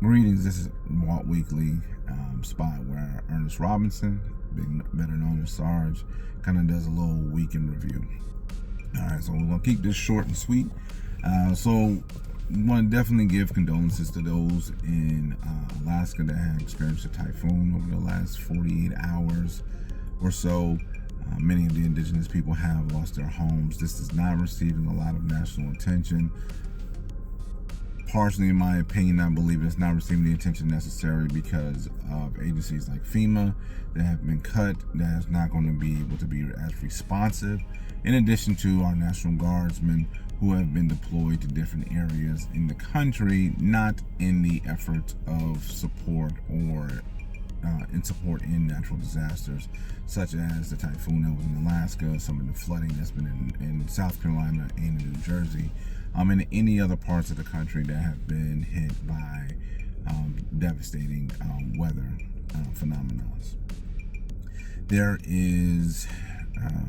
Greetings, this is Walt Weekly spot where Ernest Robinson, better known as Sarge, kind of does a little weekend review. Alright, so we're going to keep this short and sweet. So we want to definitely give condolences to those in Alaska that have experienced a typhoon over the last 48 hours or so. Many of the indigenous people have lost their homes. This is not receiving a lot of national attention. Partially, in my opinion, I believe it's not receiving the attention necessary because of agencies like FEMA that have been cut, that is not going to be able to be as responsive, in addition to our National Guardsmen who have been deployed to different areas in the country, not in the effort of support or in support in natural disasters, such as the typhoon that was in Alaska, some of the flooding that's been in South Carolina and in New Jersey, and any other parts of the country that have been hit by devastating weather phenomena. There is,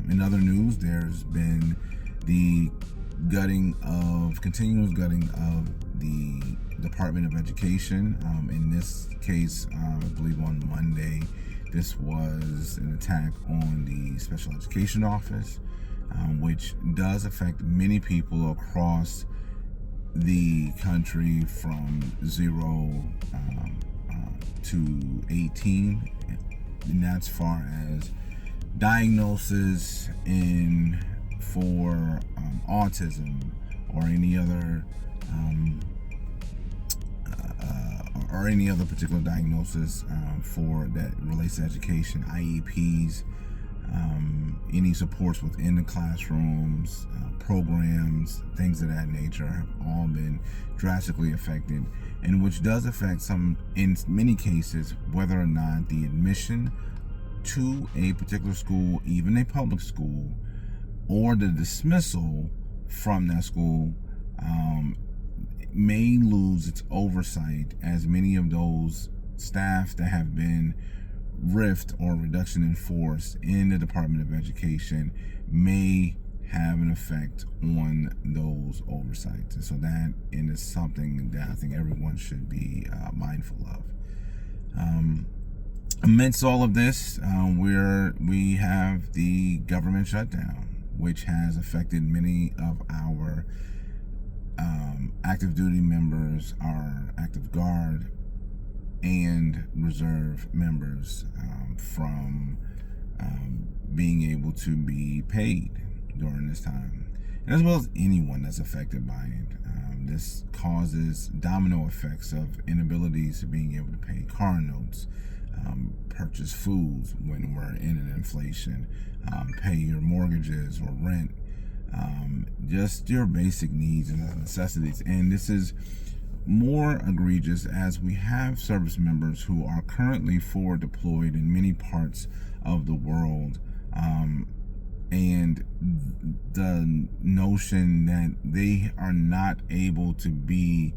in other news, there's been the continuous gutting of the Department of Education. In this case, I believe on Monday, this was an attack on the Special Education Office, which does affect many people across the country from 0 to 18, and that's far as diagnosis for autism or any other particular diagnosis for that relates to education, IEPs, any supports within the classrooms, programs, things of that nature have all been drastically affected, and which does affect in many cases, whether or not the admission to a particular school, even a public school, or the dismissal from that school may lose its oversight, as many of those staff that have been rift or reduction in force in the Department of Education may have an effect on those oversights. And so that is something that I think everyone should be mindful of. Amidst all of this, we have the government shutdown, which has affected many of our active duty members, our active guard and reserve members from being able to be paid during this time, and as well as anyone that's affected by it. This causes domino effects of inabilities to being able to pay car notes, purchase foods when we're in an inflation, pay your mortgages or rent, just your basic needs and necessities. And this is more egregious as we have service members who are currently forward deployed in many parts of the world, and the notion that they are not able to be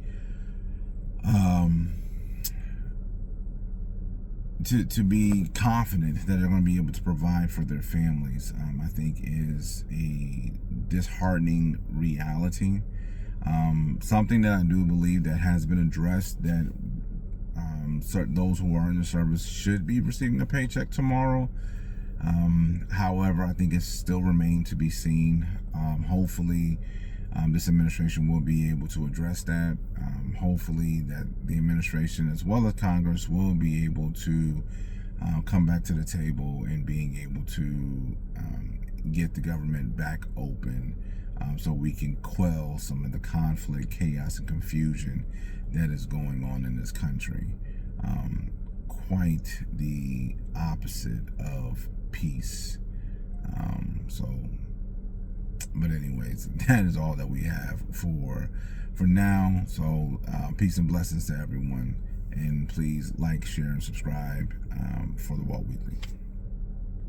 to be confident that they're going to be able to provide for their families, I think is a disheartening reality. Something that I do believe that has been addressed, that those who are in the service should be receiving a paycheck tomorrow. However, I think it still remains to be seen. Hopefully, this administration will be able to address that. Hopefully that the administration as well as Congress will be able to come back to the table and being able to get the government back open, so we can quell some of the conflict, chaos, and confusion that is going on in this country. Quite the opposite of peace. But anyways, that is all that we have for now. So peace and blessings to everyone, and please like, share, and subscribe for the Walt Weekly.